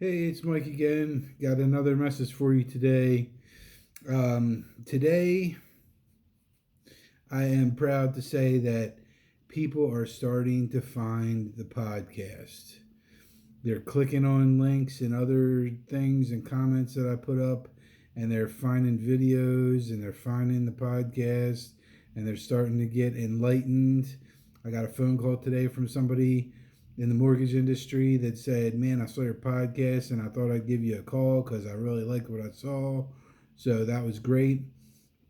Hey, it's Mike again. Got another message for you today. Today, I am proud to say that people are starting to find the podcast. They're clicking on links and other things and comments that I put up, and they're finding videos and they're finding the podcast, and they're starting to get enlightened. I got a phone call today from somebody in the mortgage industry that said, "Man, I saw your podcast and I thought I'd give you a call because I really liked what I saw." So that was great.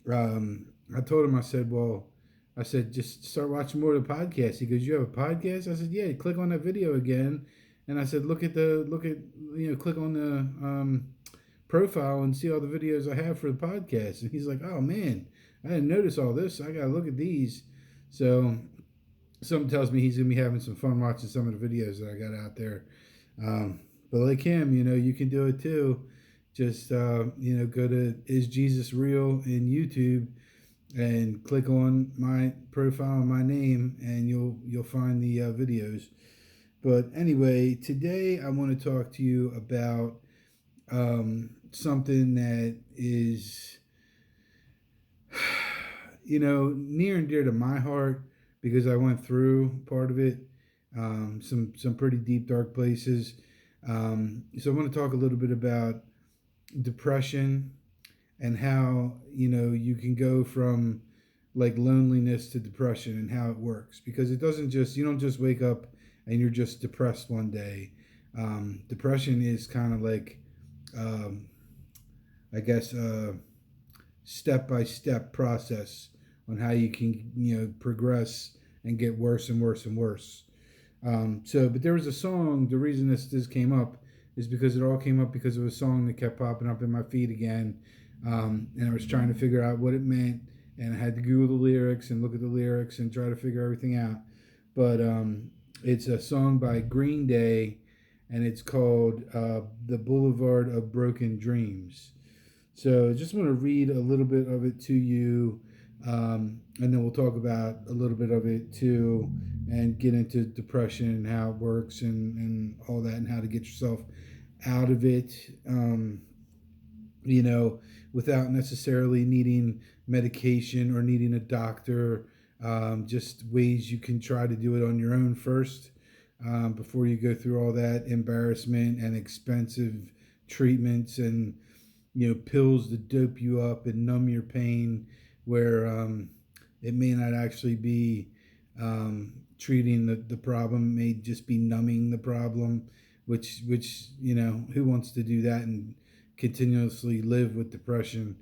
I told him, I said, just start watching more of the podcast. He goes, "You have a podcast?" I said, "Yeah." Click on that video again, and I said, click on the profile and see all the videos I have for the podcast." And he's like, "Oh man, I didn't notice all this. I gotta look at these." So something tells me he's gonna be having some fun watching some of the videos that I got out there. But like him, you can do it too. Just go to Is Jesus Real in YouTube and click on my profile and my name, and you'll find the videos. But anyway, today I want to talk to you about something that is near and dear to my heart because I went through part of it, some pretty deep dark places. So I want to talk a little bit about depression and how you can go from like loneliness to depression and how it works, because it doesn't just you don't just wake up and you're just depressed one day. Depression is kind of like um, I guess step by step process on how you can progress and get worse and worse and worse. But there was a song. The reason this came up is because it all came up because of a song that kept popping up in my feed again, and I was trying to figure out what it meant, and I had to Google the lyrics and look at the lyrics and try to figure everything out. But it's a song by Green Day, and it's called "The Boulevard of Broken Dreams." So I just want to read a little bit of it to you, and then we'll talk about a little bit of it too, and get into depression and how it works and all that, and how to get yourself out of it, you know, without necessarily needing medication or needing a doctor. Just ways you can try to do it on your own first, before you go through all that embarrassment and expensive treatments and pills to dope you up and numb your pain, where it may not actually be treating the problem. It may just be numbing the problem, which who wants to do that and continuously live with depression?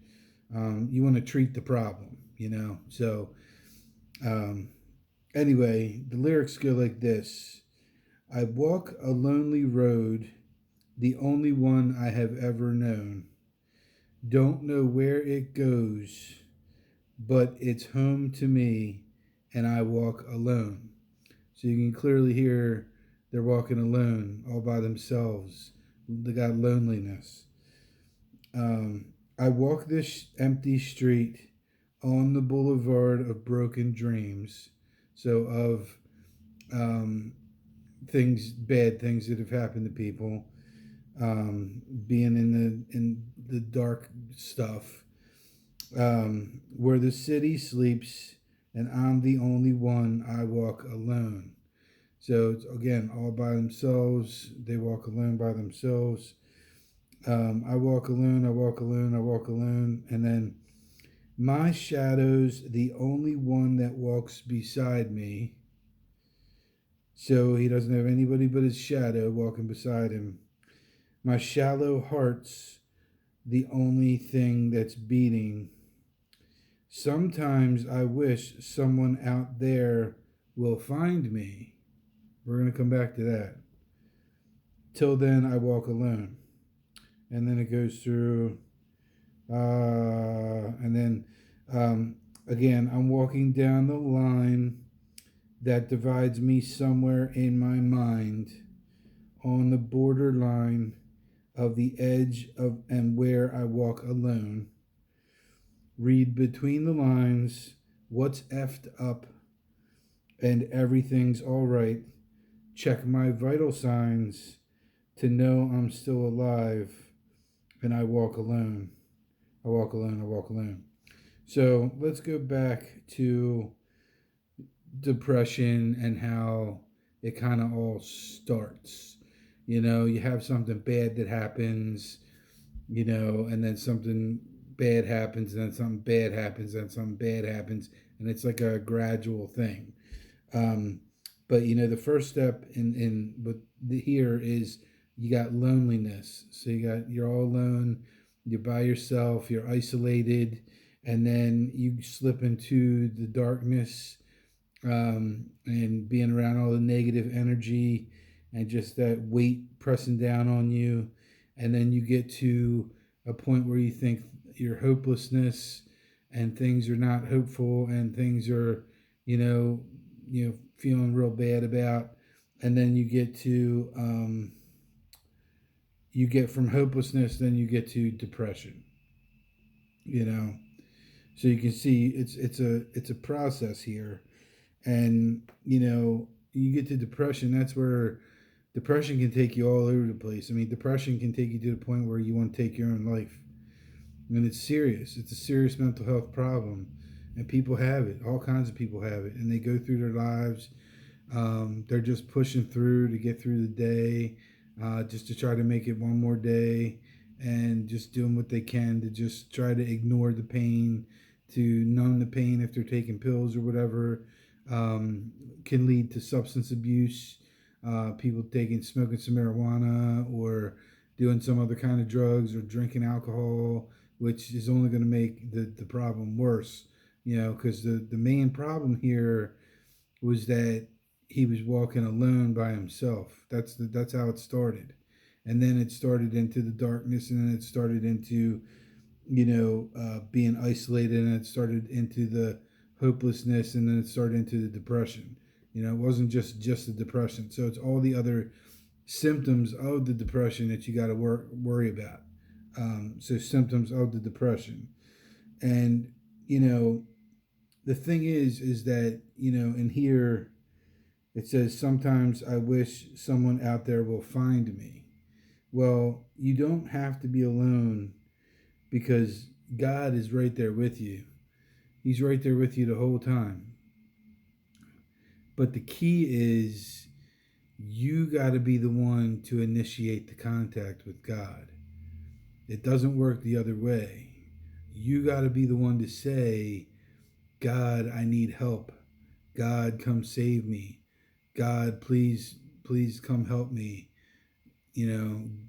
You want to treat the problem, so um, anyway, the lyrics go like this: "I walk a lonely road, the only one I have ever known. Don't know where it goes, but it's home to me, and I walk alone." So you can clearly hear they're walking alone, all by themselves. They got loneliness. I walk this empty street on the boulevard of broken dreams. So of um, bad things that have happened to people, being in the dark stuff, where the city sleeps and I'm the only one. I walk alone. So it's, again, all by themselves. They walk alone by themselves. I walk alone, I walk alone, I walk alone. And then my shadow's the only one that walks beside me. So he doesn't have anybody but his shadow walking beside him. My shallow heart's the only thing that's beating. Sometimes I wish someone out there will find me. We're going to come back to that. Till then, I walk alone. And then it goes through, and then again, I'm walking down the line that divides me somewhere in my mind, on the borderline of the edge of and where I walk alone. Read between the lines what's effed up and everything's all right. Check my vital signs. to know I'm still alive and I walk alone. I walk alone, I walk alone. So let's go back to depression and how it kind of all starts. You have something bad that happens, and then something bad happens, and then something bad happens, and something bad happens, and it's like a gradual thing. Um, but the first step in but here is you got loneliness. So you're all alone, you're by yourself, you're isolated, and then you slip into the darkness, and being around all the negative energy and just that weight pressing down on you. And then you get to a point where you think your hopelessness and things are not hopeful and things are, feeling real bad about. And then you get from hopelessness, then you get to depression, you know. So you can see it's a process here. And you get to depression. That's where depression can take you all over the place. I mean, depression can take you to the point where you want to take your own life. And it's serious. It's a serious mental health problem, and people have it. All kinds of people have it, and they go through their lives. They're just pushing through to get through the day, just to try to make it one more day, and just doing what they can to just try to ignore the pain, to numb the pain if they're taking pills or whatever. Can lead to substance abuse. People smoking some marijuana or doing some other kind of drugs or drinking alcohol, which is only going to make the problem worse. Because the main problem here was that he was walking alone by himself. That's how it started, and then it started into the darkness, and then it started into being isolated, and it started into the hopelessness, and then it started into the depression. It wasn't just the depression. So it's all the other symptoms of the depression that you got to worry about. So symptoms of the depression, and the thing is that in here it says sometimes I wish someone out there will find me. Well, you don't have to be alone because God is right there with you. He's right there with you the whole time. But the key is you got to be the one to initiate the contact with God. It doesn't work the other way. You got to be the one to say, God, I need help. God, come save me. God, please come help me.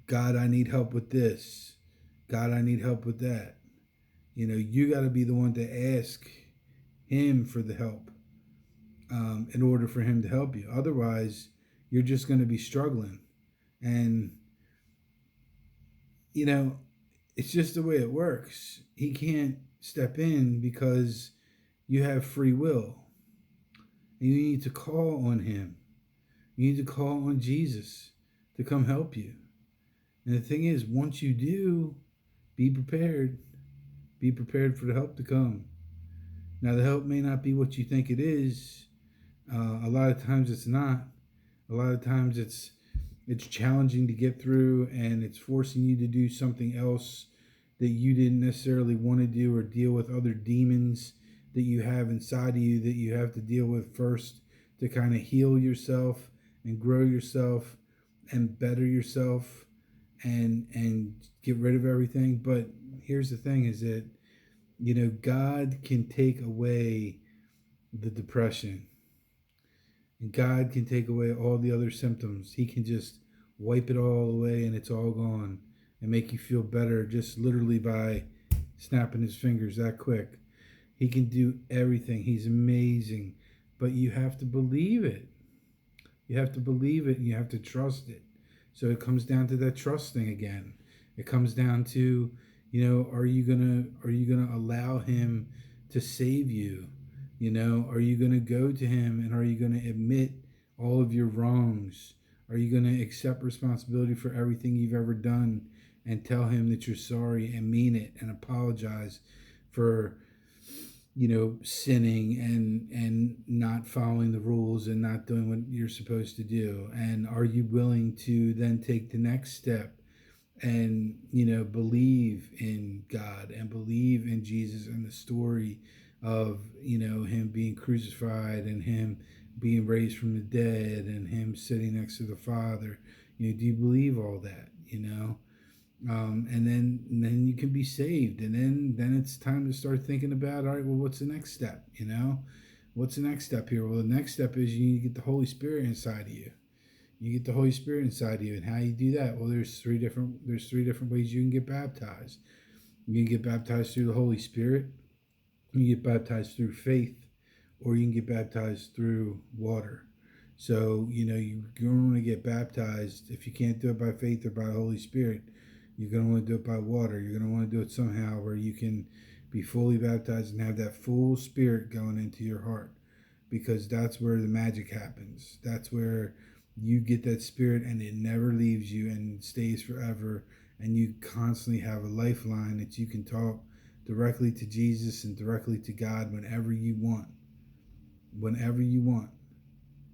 God, I need help with this. God, I need help with that. You got to be the one to ask him for the help, in order for him to help you. Otherwise, you're just going to be struggling. And, it's just the way it works. He can't step in because you have free will. And you need to call on him. You need to call on Jesus to come help you. And the thing is, once you do, be prepared. Be prepared for the help to come. Now, the help may not be what you think it is. A lot of times it's not. A lot of times it's challenging to get through, and it's forcing you to do something else that you didn't necessarily want to do, or deal with other demons that you have inside of you that you have to deal with first to kind of heal yourself and grow yourself and better yourself and get rid of everything. But here's the thing is that God can take away the depression, and God can take away all the other symptoms. He can just wipe it all away, and it's all gone, and make you feel better just literally by snapping his fingers that quick. He can do everything. He's amazing. But you have to believe it. You have to believe it, and you have to trust it. So it comes down to that trust thing again. It comes down to, are you gonna allow him to save you? Are you gonna go to him, and are you gonna admit all of your wrongs? Are you gonna accept responsibility for everything you've ever done and tell him that you're sorry and mean it and apologize for sinning and not following the rules and not doing what you're supposed to do? And are you willing to then take the next step and believe in God and believe in Jesus and the story of him being crucified and him being raised from the dead and him sitting next to the Father? Do you believe all that? And then you can be saved, and then it's time to start thinking about, all right, well, what's the next step? What's the next step here? Well, the next step is you need to get the Holy Spirit inside of you. You get the Holy Spirit inside of you, and how you do that? Well, there's three different ways you can get baptized. You can get baptized through the Holy Spirit, you can get baptized through faith, or you can get baptized through water. So you're going to get baptized. If you can't do it by faith or by the Holy Spirit, you're going to want to do it by water. You're going to want to do it somehow where you can be fully baptized and have that full Spirit going into your heart, because that's where the magic happens. That's where you get that Spirit and it never leaves you and stays forever, and you constantly have a lifeline that you can talk directly to Jesus and directly to God whenever you want. Whenever you want.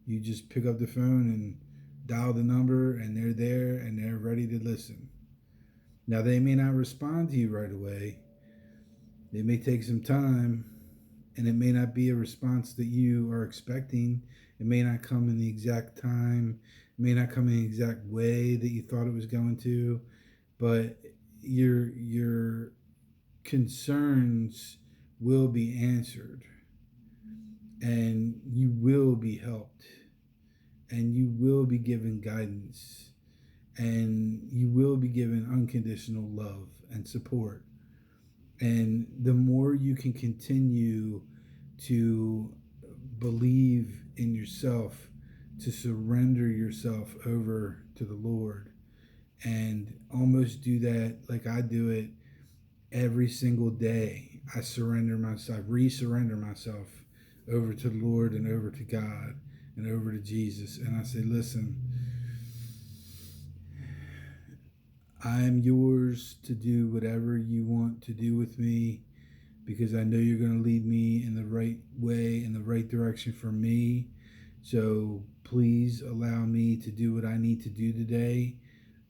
You just pick up the phone and dial the number, and they're there and they're ready to listen. Now, they may not respond to you right away. It may take some time, and it may not be a response that you are expecting. It may not come in the exact time. It may not come in the exact way that you thought it was going to. But your concerns will be answered, and you will be helped, and you will be given guidance, and you will be given unconditional love and support. And the more you can continue to believe in yourself, to surrender yourself over to the Lord, and almost do that like I do it every single day. I re-surrender myself over to the Lord and over to God and over to Jesus. And I say, listen, I am yours to do whatever you want to do with me, because I know you're going to lead me in the right way, in the right direction for me. So please allow me to do what I need to do today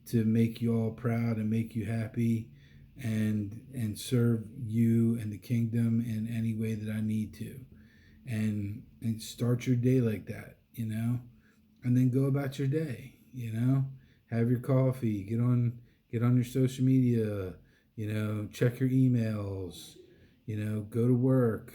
to make you all proud and make you happy, and serve you and the kingdom in any way that I need to. And start your day like that, and then go about your day, have your coffee, get on your social media, check your emails, go to work,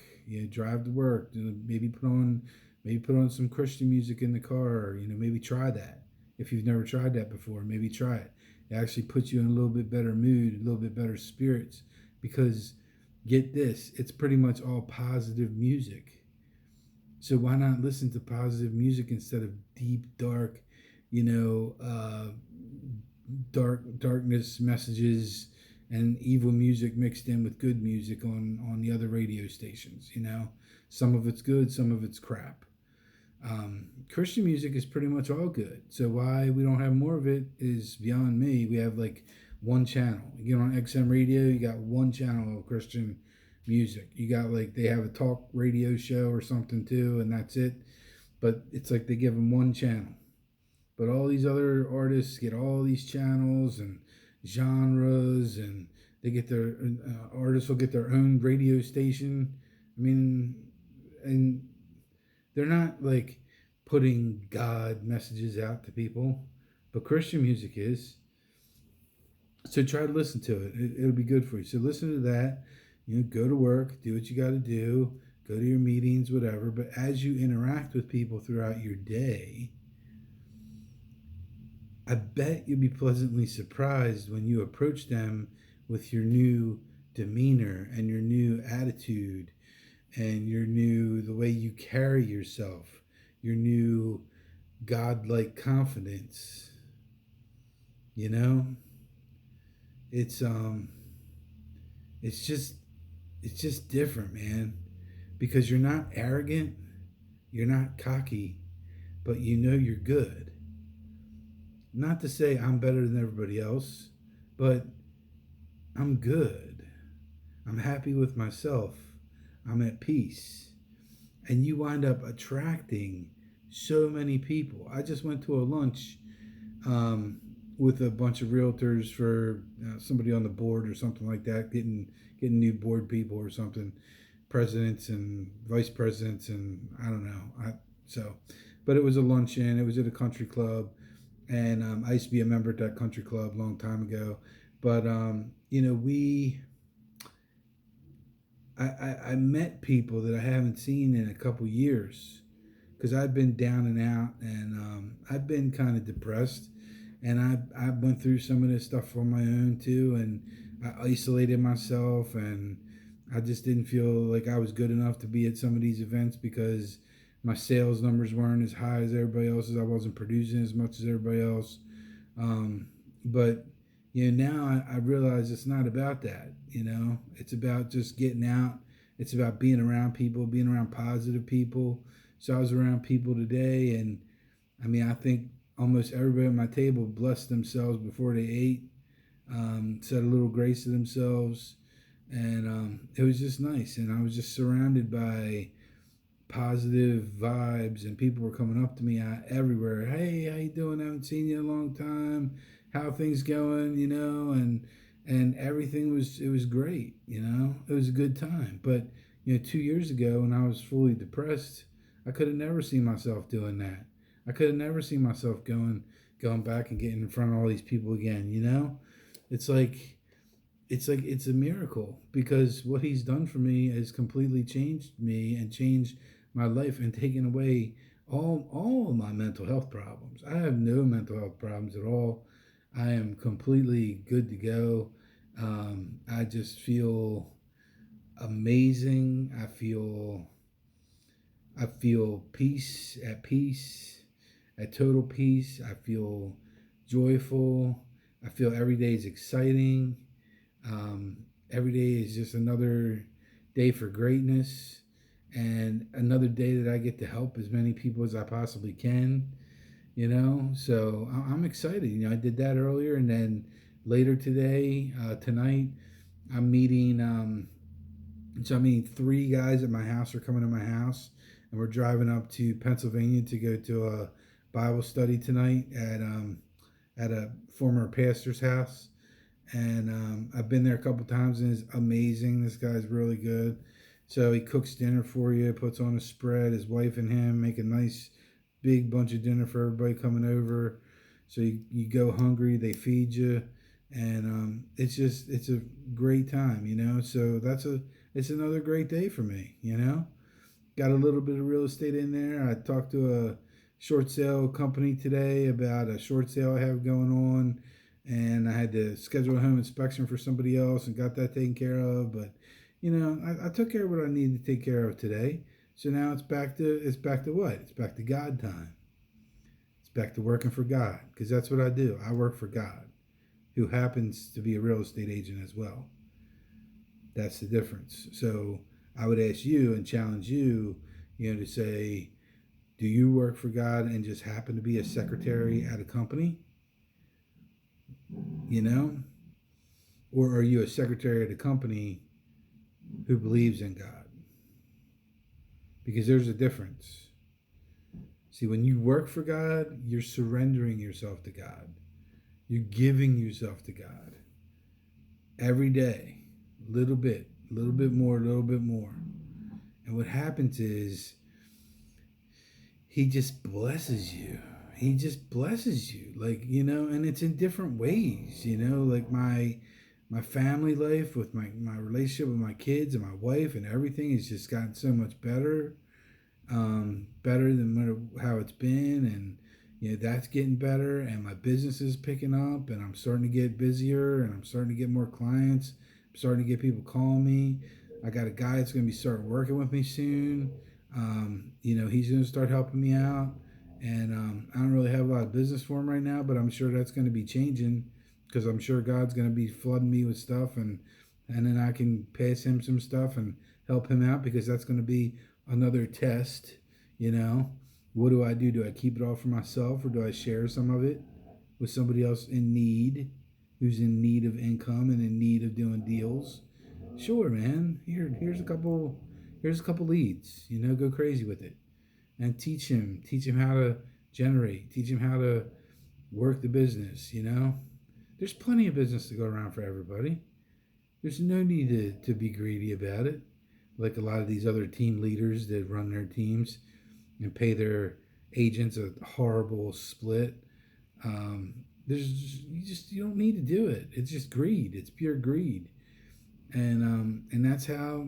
drive to work, maybe put on some Christian music in the car, maybe try that. If you've never tried that before, maybe try it. It actually puts you in a little bit better mood, a little bit better spirits, because get this, it's pretty much all positive music. So why not listen to positive music instead of deep, dark, darkness messages and evil music mixed in with good music on the other radio stations? Some of it's good, some of it's crap. Christian music is pretty much all good. So why we don't have more of it is beyond me. We have like one channel. You get on XM radio, you got one channel of Christian music. You got they have a talk radio show or something too, and that's it. But it's like they give them one channel. But all these other artists get all these channels and genres, and they get their artists will get their own radio station. I mean, and they're not putting God messages out to people, but Christian music is. So try to listen to it. It'll be good for you. So listen to that. Go to work, do what you got to do, go to your meetings, whatever. But as you interact with people throughout your day, I bet you'll be pleasantly surprised when you approach them with your new demeanor and your new attitude and the way you carry yourself, your new godlike confidence. It's just different, man, because you're not arrogant, you're not cocky, but you're good. Not to say I'm better than everybody else, but I'm good. I'm happy with myself. I'm at peace. And you wind up attracting so many people. I just went to a lunch um, with a bunch of realtors for somebody on the board or something like that, getting new board people or something, presidents and vice presidents, and I don't know. But it was a luncheon. It was at a country club, and I used to be a member at that country club a long time ago. But I met people that I haven't seen in a couple years because I've been down and out, and I've been kind of depressed, and I went through some of this stuff on my own too, and I isolated myself, and I just didn't feel like I was good enough to be at some of these events because my sales numbers weren't as high as everybody else's. I wasn't producing as much as everybody else. But now I realize it's not about that. It's about just getting out. It's about being around people, being around positive people. So I was around people today, and I mean, I think almost everybody at my table blessed themselves before they ate, said a little grace to themselves, and it was just nice. And I was just surrounded by positive vibes, and people were coming up to me everywhere. Hey, how you doing? I haven't seen you in a long time. How things going? And everything was great. It was a good time. But 2 years ago, when I was fully depressed, I could have never seen myself doing that. I could have never seen myself going back and getting in front of all these people again. It's like it's a miracle because what he's done for me has completely changed me and changed my life and taken away all of my mental health problems. I have no mental health problems at all. I am completely good to go. I just feel amazing. I feel peace, at total peace. I feel joyful. I feel every day is exciting. Every day is just another day for greatness and another day that I get to help as many people as I possibly can. So I'm excited. I did that earlier, and then later today, tonight, I'm meeting. So I'm meeting three guys at my house are coming to my house, and we're driving up to Pennsylvania to go to a Bible study tonight at a former pastor's house. And I've been there a couple times, and it's amazing. This guy's really good. So he cooks dinner for you, puts on a spread. His wife and him make a nice big bunch of dinner for everybody coming over. So you go hungry, they feed you, and it's a great time. So it's another great day for me. Got a little bit of real estate in there. I talked to a short sale company today about a short sale I have going on, and I had to schedule a home inspection for somebody else and got that taken care of. But I took care of what I needed to take care of today. So now it's back to what? It's back to God time. It's back to working for God because that's what I do. I work for God, who happens to be a real estate agent as well. That's the difference. So I would ask you and challenge you, to say, do you work for God and just happen to be a secretary at a company? Or are you a secretary at a company who believes in God? Because there's a difference. See, when you work for God, you're surrendering yourself to God. You're giving yourself to God every day, a little bit more, a little bit more. And what happens is he just blesses you. He just blesses you, and it's in different ways, like my family life with my relationship with my kids and my wife and everything has just gotten so much better, better than how it's been, and that's getting better, and my business is picking up, and I'm starting to get busier, and I'm starting to get more clients. I'm starting to get people calling me. I got a guy that's going to be starting working with me soon. He's going to start helping me out. And I don't really have a lot of business for him right now, but I'm sure that's going to be changing because I'm sure God's going to be flooding me with stuff, and then I can pass him some stuff and help him out because that's going to be another test. What do I do? Do I keep it all for myself, or do I share some of it with somebody else in need, who's in need of income and in need of doing deals? Sure, man. Here's a couple Here's a couple leads. Go crazy with it, and teach him how to generate, teach him how to work the business. There's plenty of business to go around for everybody. There's no need to be greedy about it, like a lot of these other team leaders that run their teams and pay their agents a horrible split. You don't need to do it. It's just greed. It's pure greed, and that's how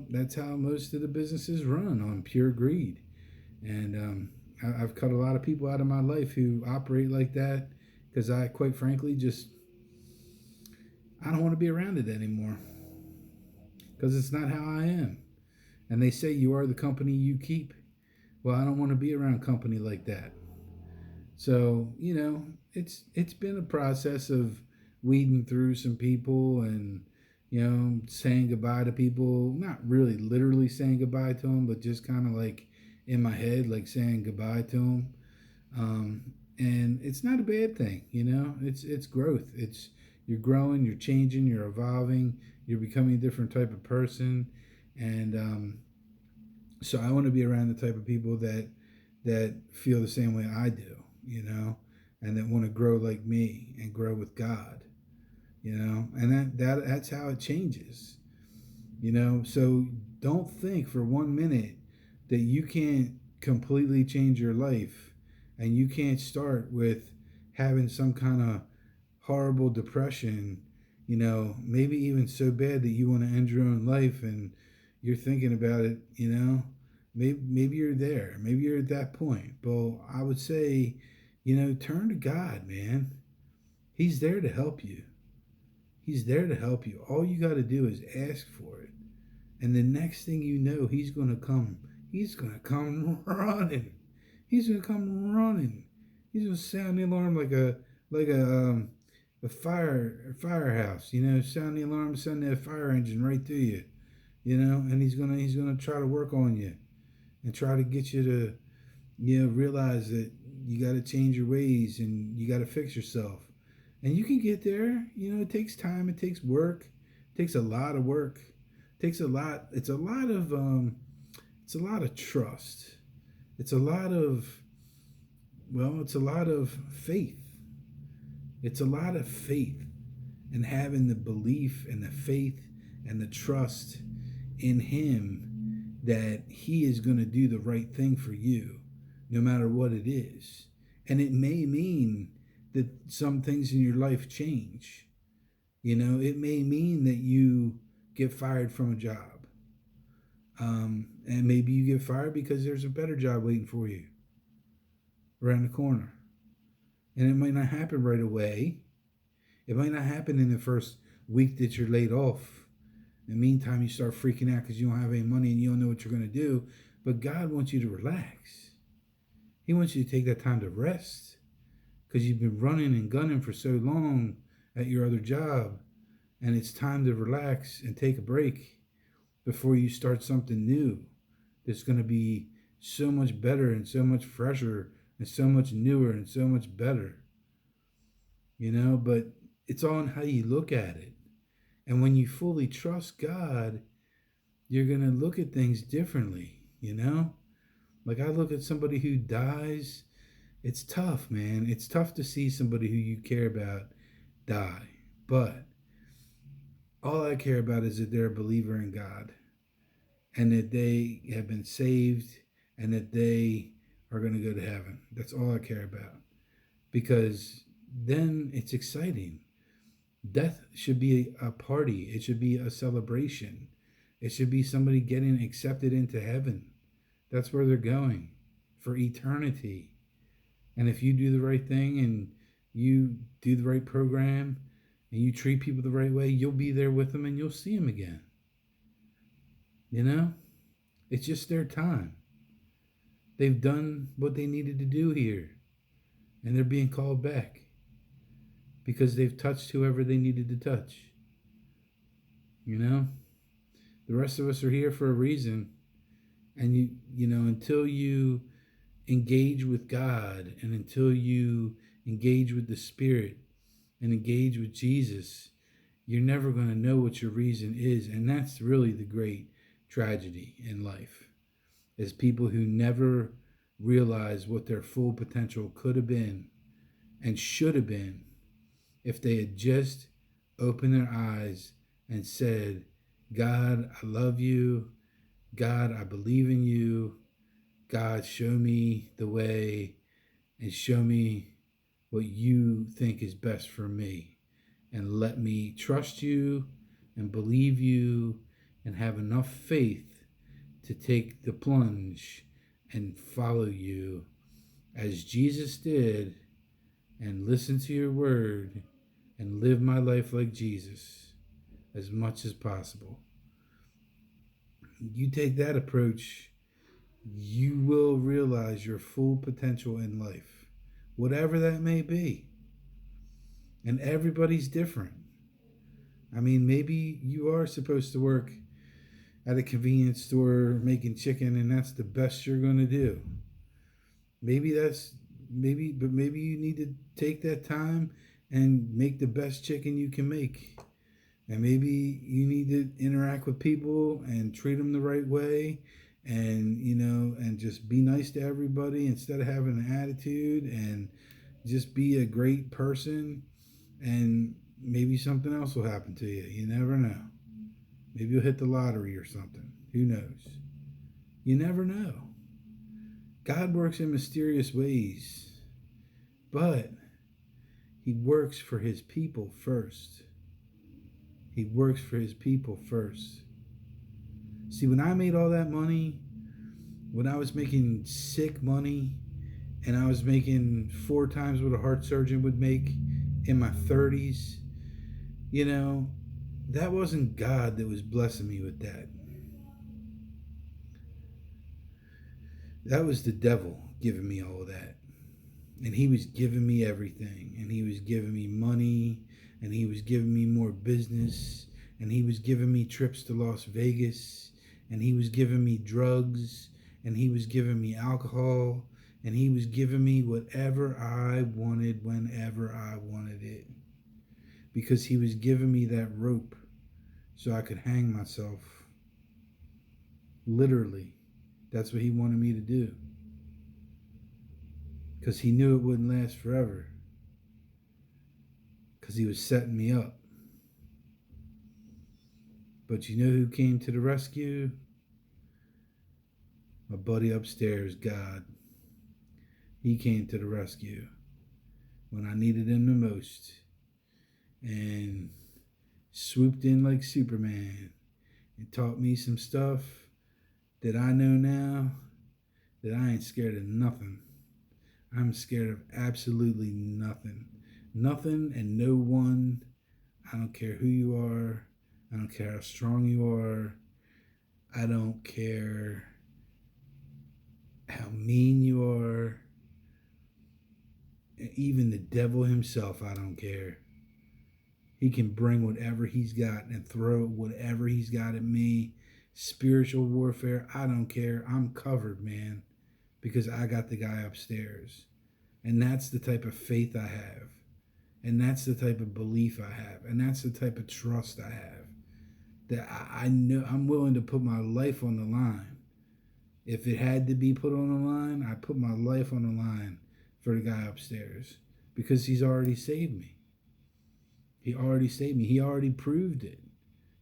most of the businesses run, on pure greed. And I've cut a lot of people out of my life who operate like that, because I, quite frankly, I don't want to be around it anymore, because it's not how I am. And they say you are the company you keep. Well, I don't want to be around company like that. So, it's been a process of weeding through some people, and saying goodbye to people. Not really literally saying goodbye to them, but just kind of like in my head, like saying goodbye to them. And it's not a bad thing. It's growth. You're growing, you're changing, you're evolving, you're becoming a different type of person. And so I want to be around the type of people that feel the same way I do, and that want to grow like me and grow with God, and that's how it changes, So don't think for 1 minute that you can't completely change your life, and you can't start with having some kind of horrible depression, maybe even so bad that you want to end your own life, and you're thinking about it, maybe you're there, maybe you're at that point. Well, I would say, turn to God, man. He's there to help you. He's there to help you. All you got to do is ask for it. And the next thing you know, he's going to come. He's going to come running. He's going to come running. He's going to sound the alarm like a firehouse. Sound the alarm, send that fire engine right to you. And he's gonna try to work on you and try to get you to realize that you got to change your ways and you got to fix yourself. And you can get there. It takes time. It takes work. It takes a lot of work. It takes a lot. It's a lot of trust. It's a lot of faith. It's a lot of faith, and having the belief and the faith and the trust in him that he is going to do the right thing for you, no matter what it is. And it may mean that some things in your life change. It may mean that you get fired from a job. And maybe you get fired because there's a better job waiting for you around the corner. And it might not happen right away. It might not happen in the first week that you're laid off. In the meantime, you start freaking out because you don't have any money and you don't know what you're going to do. But God wants you to relax. He wants you to take that time to rest, because you've been running and gunning for so long at your other job. And it's time to relax and take a break before you start something new that's going to be so much better and so much fresher and so much newer and so much better. But it's all in how you look at it. And when you fully trust God, you're going to look at things differently, Like I look at somebody who dies. It's tough, man. It's tough to see somebody who you care about die. But all I care about is that they're a believer in God, and that they have been saved, and that they are going to go to heaven. That's all I care about, because then it's exciting. Death should be a party. It should be a celebration. It should be somebody getting accepted into heaven. That's where they're going for eternity. And if you do the right thing and you do the right program and you treat people the right way, you'll be there with them and you'll see them again. It's just their time. They've done what they needed to do here, and they're being called back because they've touched whoever they needed to touch. The rest of us are here for a reason. And until you engage with God, and until you engage with the Spirit and engage with Jesus, you're never going to know what your reason is. And that's really the great tragedy in life. as people who never realized what their full potential could have been and should have been if they had just opened their eyes and said, God, I love you. God, I believe in you. God, show me the way and show me what you think is best for me. And let me trust you and believe you and have enough faith to take the plunge and follow you as Jesus did and listen to your word and live my life like Jesus as much as possible. You take that approach, you will realize your full potential in life, whatever that may be. And everybody's different. I mean, maybe you are supposed to work at a convenience store making chicken and that's the best you're going to do. Maybe you need to take that time and make the best chicken you can make. And maybe you need to interact with people and treat them the right way and, and just be nice to everybody instead of having an attitude and just be a great person. And maybe something else will happen to you. You never know. Maybe you'll hit the lottery or something. Who knows? You never know. God works in mysterious ways, but he works for his people first. He works for his people first. See, when I made all that money, when I was making sick money, and I was making 4 times what a heart surgeon would make in my 30s, that wasn't God that was blessing me with that. That was the devil giving me all of that. And he was giving me everything. And he was giving me money. And he was giving me more business. And he was giving me trips to Las Vegas. And he was giving me drugs. And he was giving me alcohol. And he was giving me whatever I wanted whenever I wanted it. Because he was giving me that rope so I could hang myself. Literally. That's what he wanted me to do. Because he knew it wouldn't last forever. Because he was setting me up. But you know who came to the rescue? My buddy upstairs, God. He came to the rescue when I needed him the most. And swooped in like Superman and taught me some stuff that I know now that I ain't scared of nothing. I'm scared of absolutely nothing. Nothing and no one. I don't care who you are. I don't care how strong you are. I don't care how mean you are. Even the devil himself, I don't care. He can bring whatever he's got and throw whatever he's got at me. Spiritual warfare, I don't care. I'm covered, man, because I got the guy upstairs. And that's the type of faith I have. And that's the type of belief I have. And that's the type of trust I have. That I know I'm willing to put my life on the line. If it had to be put on the line, I put my life on the line for the guy upstairs. Because he's already saved me. He already saved me. He already proved it.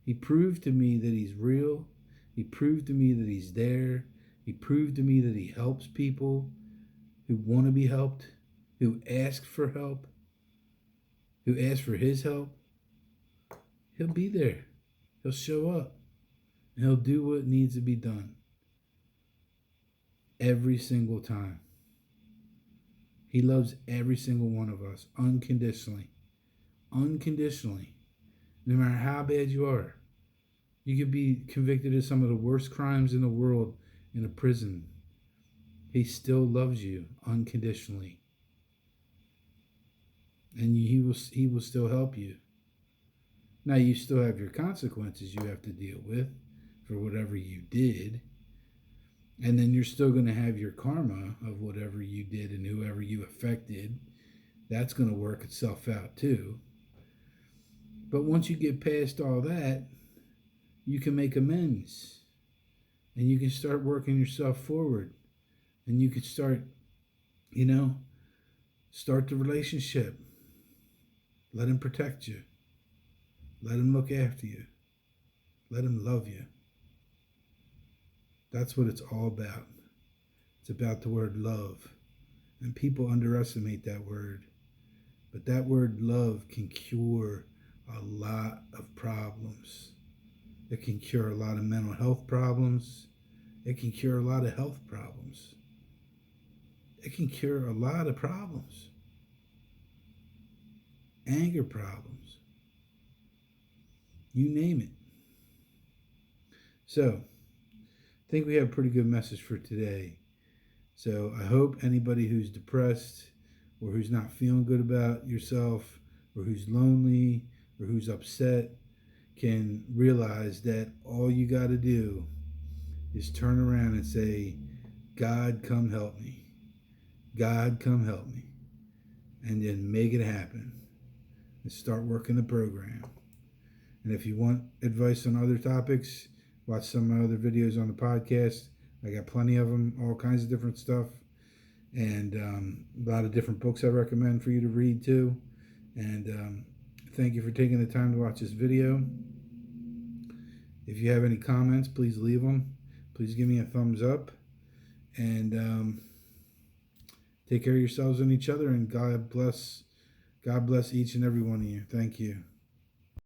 He proved to me that he's real. He proved to me that he's there. He proved to me that he helps people who want to be helped, who ask for help, who ask for his help. He'll be there. He'll show up. And he'll do what needs to be done. Every single time. He loves every single one of us unconditionally. Unconditionally. No matter how bad you are. You could be convicted of some of the worst crimes in the world in a prison. He still loves you unconditionally. And he will still help you. Now you still have your consequences you have to deal with for whatever you did. And then you're still going to have your karma of whatever you did and whoever you affected. That's going to work itself out too. But once you get past all that, you can make amends. and you can start working yourself forward, and you can start, you know, start the relationship. Let him protect you. Let him look after you. Let him love you. That's what it's all about. It's about the word love. And people underestimate that word. But that word love can cure a lot of problems. It can cure a lot of mental health problems. It can cure a lot of health problems. It can cure a lot of problems. Anger problems. You name it. So, I think we have a pretty good message for today. So, I hope anybody who's depressed or who's not feeling good about yourself or who's lonely or who's upset can realize that all you got to do is turn around and say, God, come help me. God, come help me. And then make it happen. And start working the program. And if you want advice on other topics, watch some of my other videos on the podcast. I got plenty of them, all kinds of different stuff. And a lot of different books I recommend for you to read too. And thank you for taking the time to watch this video. If you have any comments, please leave them. Please give me a thumbs up. And take care of yourselves and each other. And God bless each and every one of you. Thank you.